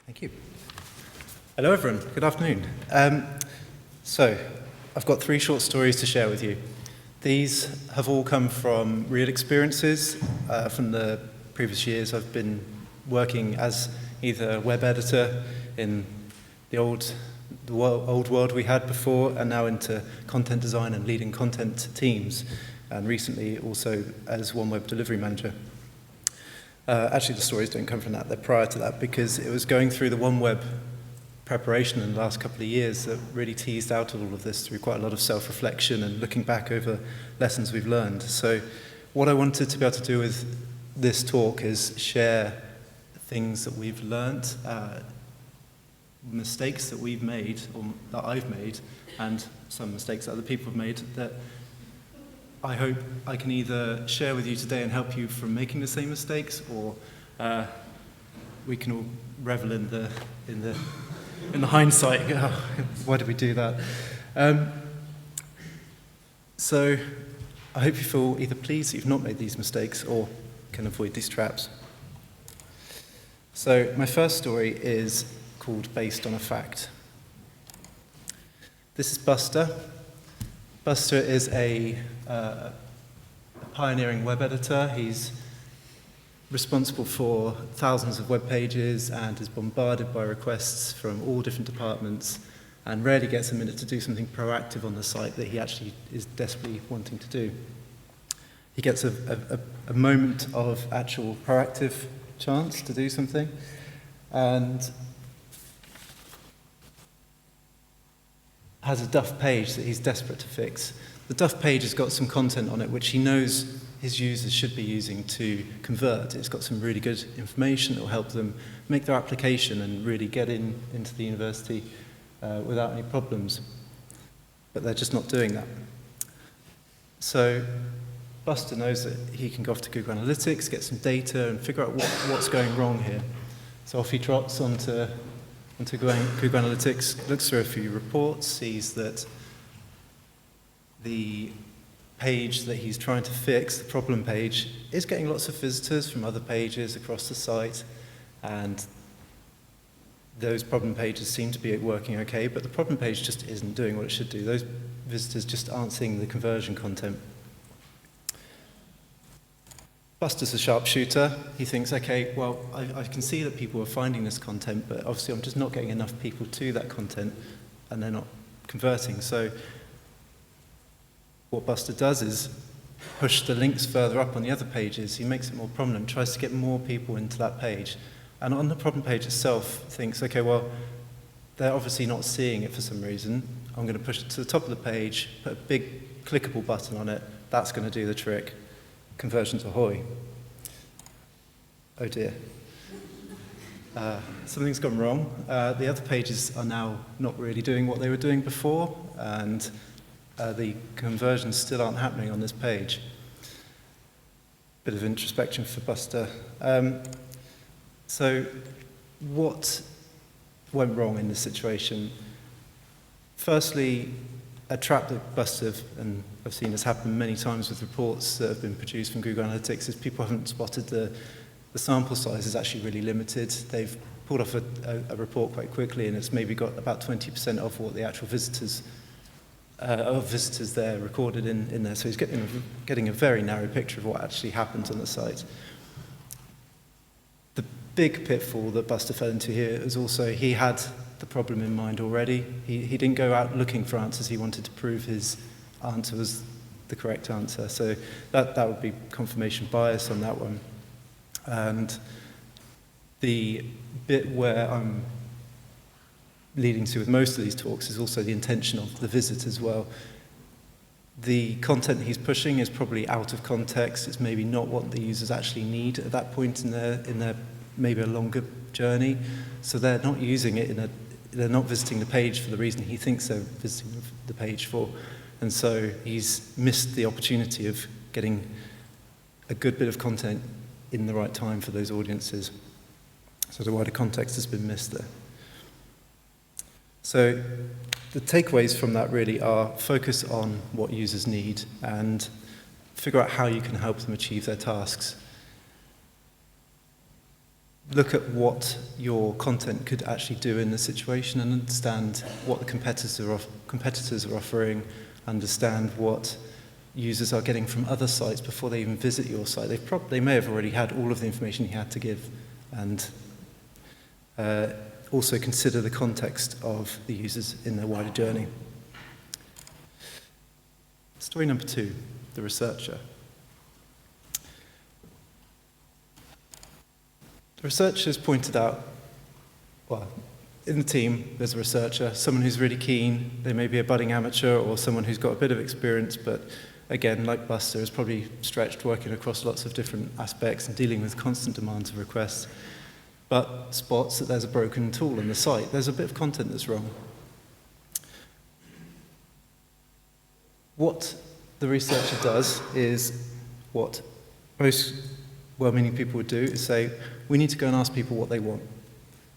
Thank you. Hello everyone, good afternoon. So, I've got 3 short stories to share with you. These have all come from real experiences from the previous years. I've been working as either a web editor in the old world we had before, and now into content design and leading content teams, and recently also as one web delivery manager. Actually, the stories don't come from that, they're prior to that, because it was going through the OneWeb preparation in the last couple of years that really teased out all of this through quite a lot of self-reflection and looking back over lessons we've learned. So what I wanted to be able to do with this talk is share things that we've learned, mistakes that we've made, or that I've made, and some mistakes that other people have made, that I hope I can either share with you today and help you from making the same mistakes, or we can all revel in the hindsight. Why did we do that? So I hope you feel either pleased that you've not made these mistakes or can avoid these traps. So my first story is called Based on a Fact. This is Buster. Buster is a pioneering web editor. He's responsible for thousands of web pages and is bombarded by requests from all different departments and rarely gets a minute to do something proactive on the site that he actually is desperately wanting to do. He gets a moment of actual proactive chance to do something, and has a Duff page that he's desperate to fix. The Duff page has got some content on it which he knows his users should be using to convert. It's got some really good information that will help them make their application and really get into the university without any problems. But they're just not doing that. So Buster knows that he can go off to Google Analytics, get some data, and figure out what's going wrong here. So off he trots onto Google Analytics, looks through a few reports, sees that the page that he's trying to fix, the problem page, is getting lots of visitors from other pages across the site, and those problem pages seem to be working okay, but the problem page just isn't doing what it should do. Those visitors just aren't seeing the conversion content. Buster's a sharpshooter. He thinks, okay, well, I can see that people are finding this content, but obviously I'm just not getting enough people to that content, and they're not converting. So what Buster does is push the links further up on the other pages. He makes it more prominent, tries to get more people into that page. And on the problem page itself, thinks, okay, well, they're obviously not seeing it for some reason. I'm going to push it to the top of the page, put a big clickable button on it. That's going to do the trick. Conversions ahoy. Oh dear. Something's gone wrong. The other pages are now not really doing what they were doing before, and the conversions still aren't happening on this page. Bit of introspection for Buster. So what went wrong in this situation? Firstly, a trap that Buster, and I've seen this happen many times with reports that have been produced from Google Analytics, is people haven't spotted the sample size is actually really limited. They've pulled off a report quite quickly, and it's maybe got about 20% of what the actual visitors there recorded in there. So he's getting a very narrow picture of what actually happened on the site. The big pitfall that Buster fell into here is also he had the problem in mind already. He didn't go out looking for answers. He wanted to prove his answer was the correct answer. So that would be confirmation bias on that one. And the bit where I'm leading to with most of these talks is also the intention of the visit as well. The content he's pushing is probably out of context. It's maybe not what the users actually need at that point in their maybe a longer journey. So they're not using it they're not visiting the page for the reason he thinks they're visiting the page for. And so he's missed the opportunity of getting a good bit of content in the right time for those audiences. So the wider context has been missed there. So the takeaways from that really are focus on what users need and figure out how you can help them achieve their tasks. look at what your content could actually do in the situation and understand what the competitors are offering, understand what users are getting from other sites before they even visit your site. They may have already had all of the information you had to give, and also consider the context of the users in their wider journey. Story number 2, the researcher. The researchers pointed out, well, in the team there's a researcher, someone who's really keen. They may be a budding amateur or someone who's got a bit of experience, but again, like Buster, is probably stretched working across lots of different aspects and dealing with constant demands of requests, but spots that there's a broken tool on the site. There's a bit of content that's wrong. What the researcher does is what most well-meaning people would do, is say, we need to go and ask people what they want.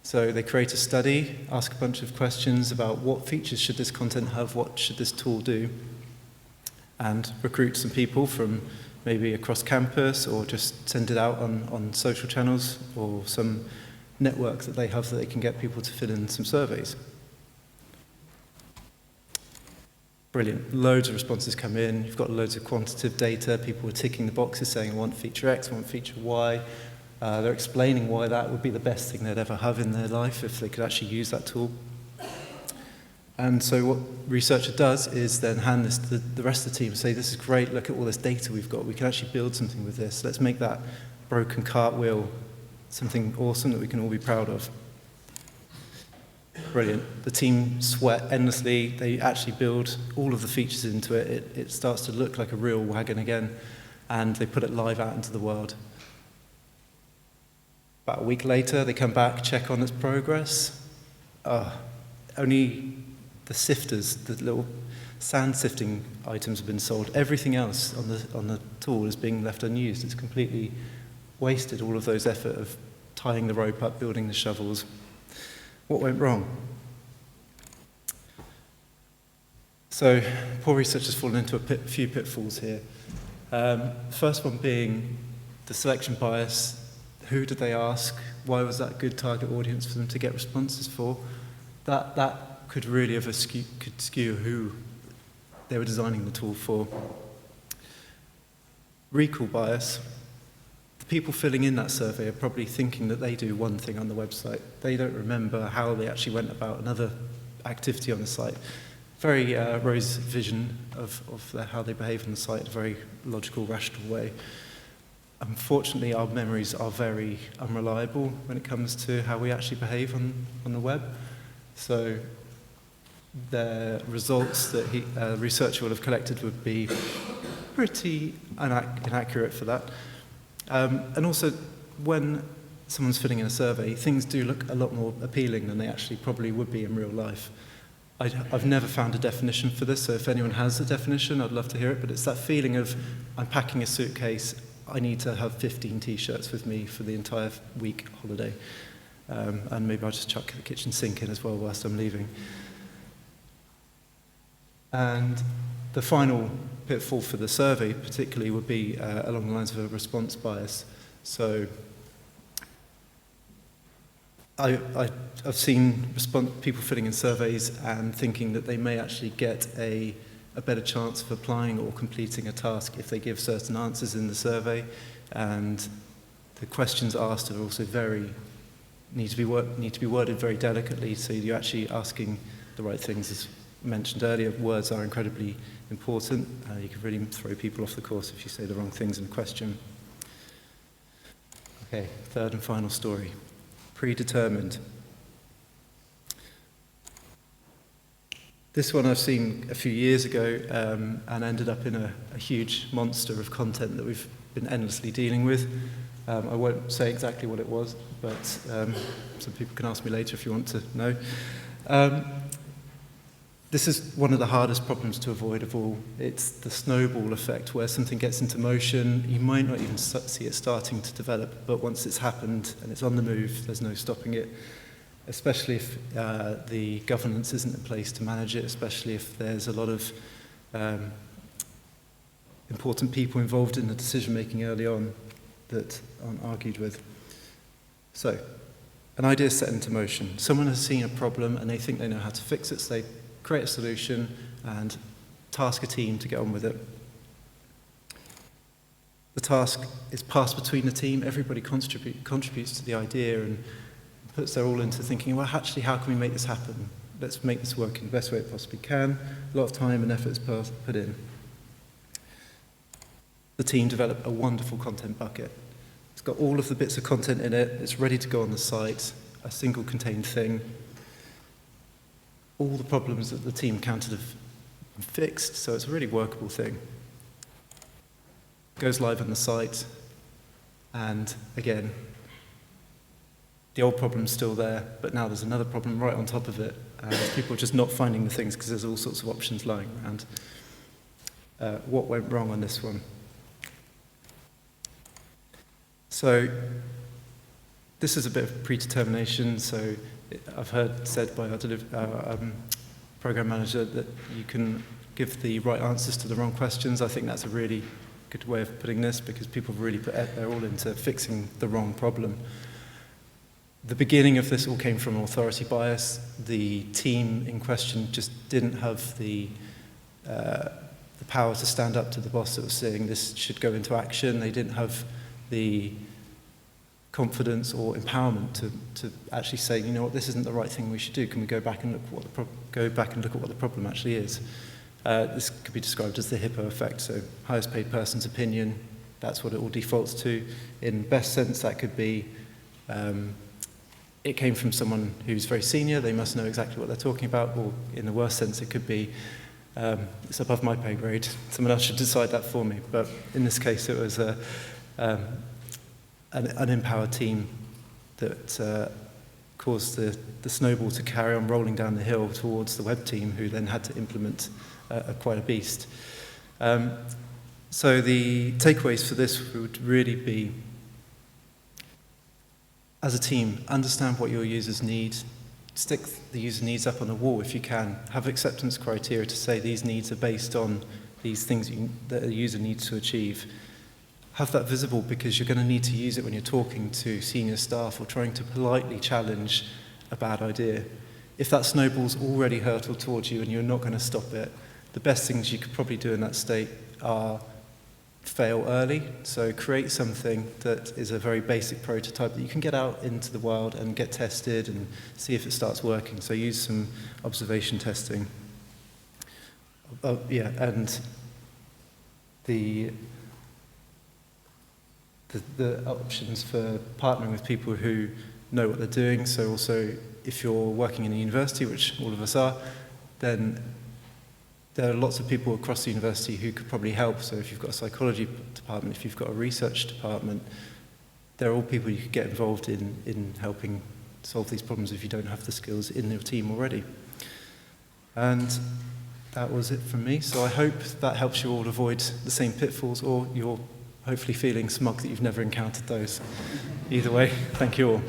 So they create a study, ask a bunch of questions about what features should this content have, what should this tool do, and recruit some people from maybe across campus or just send it out on social channels or some network that they have that they can get people to fill in some surveys. Brilliant. Loads of responses come in. You've got loads of quantitative data. People are ticking the boxes saying, I want feature X, I want feature Y. They're explaining why that would be the best thing they'd ever have in their life if they could actually use that tool. And so what researcher does is then hand this to the rest of the team and say, this is great, look at all this data we've got. We can actually build something with this. Let's make that broken cartwheel something awesome that we can all be proud of. Brilliant. The team sweat endlessly. They actually build all of the features into it. It starts to look like a real wagon again, and they put it live out into the world. About a week later, they come back, check on its progress. Only the sifters, the little sand sifting items have been sold. Everything else on the tool is being left unused. It's completely wasted all of those effort of tying the rope up, building the shovels. What went wrong? So, poor researchers fallen into a few pitfalls here. First one being the selection bias. Who did they ask? Why was that a good target audience for them to get responses for? That could really have could skew who they were designing the tool for. Recall bias. The people filling in that survey are probably thinking that they do one thing on the website. They don't remember how they actually went about another activity on the site. Very rose vision of how they behave on the site, a very logical, rational way. Unfortunately, our memories are very unreliable when it comes to how we actually behave on the web. So the results that the researcher will have collected would be pretty inaccurate for that. And also, when someone's filling in a survey, things do look a lot more appealing than they actually probably would be in real life. I've never found a definition for this, so if anyone has a definition, I'd love to hear it, but it's that feeling of, I'm packing a suitcase, I need to have 15 t-shirts with me for the entire week holiday. And maybe I'll just chuck the kitchen sink in as well whilst I'm leaving. And the final pitfall for the survey particularly would be along the lines of a response bias. So I've seen people filling in surveys and thinking that they may actually get a better chance of applying or completing a task if they give certain answers in the survey, and the questions asked are also need to be worded very delicately, so you're actually asking the right things. As mentioned earlier, words are incredibly important. You can really throw people off the course if you say the wrong things in a question. Okay, third and final story. Predetermined. This one I've seen a few years ago and ended up in a huge monster of content that we've been endlessly dealing with. I won't say exactly what it was, but some people can ask me later if you want to know. This is one of the hardest problems to avoid of all. It's the snowball effect, where something gets into motion, you might not even see it starting to develop, but once it's happened and it's on the move, there's no stopping it, especially if the governance isn't in place to manage it, especially if there's a lot of important people involved in the decision-making early on that aren't argued with. So, an idea is set into motion. Someone has seen a problem and they think they know how to fix it, so they create a solution and task a team to get on with it. The task is passed between the team. Everybody contributes to the idea and puts their all into thinking, well, actually, how can we make this happen? Let's make this work in the best way it possibly can. A lot of time and effort is put in. The team develop a wonderful content bucket. It's got all of the bits of content in it. It's ready to go on the site, a single contained thing. All the problems that the team encountered have been fixed, so it's a really workable thing. Goes live on the site, and again, the old problem's still there, but now there's another problem right on top of it, and people are just not finding the things because there's all sorts of options lying around. What went wrong on this one? So this is a bit of predetermination. So I've heard said by our program manager that you can give the right answers to the wrong questions. I think that's a really good way of putting this, because people have really put their all into fixing the wrong problem. The beginning of this all came from authority bias. The team in question just didn't have the power to stand up to the boss that was saying this should go into action. They didn't have the confidence or empowerment to actually say, you know what, this isn't the right thing we should do. Can we go back and look at what the problem actually is? This could be described as the hippo effect. So highest paid person's opinion, that's what it all defaults to. In best sense, that could be it came from someone who's very senior, they must know exactly what they're talking about, or in the worst sense, it could be it's above my pay grade, someone else should decide that for me. But in this case, it was an unempowered team that caused the snowball to carry on rolling down the hill towards the web team, who then had to implement quite a beast. So the takeaways for this would really be, as a team, understand what your users need, stick the user needs up on the wall if you can, have acceptance criteria to say these needs are based on these things that a user needs to achieve. Have that visible, because you're going to need to use it when you're talking to senior staff or trying to politely challenge a bad idea. If that snowball's already hurtled towards you and you're not going to stop it, the best things you could probably do in that state are fail early. So create something that is a very basic prototype that you can get out into the wild and get tested and see if it starts working. So use some observation testing. And the options for partnering with people who know what they're doing. So also, if you're working in a university, which all of us are, then there are lots of people across the university who could probably help. So if you've got a psychology department, if you've got a research department, they're all people you could get involved in helping solve these problems if you don't have the skills in your team already. And that was it from me. So I hope that helps you all avoid the same pitfalls, or you're hopefully feeling smug that you've never encountered those. Either way, thank you all.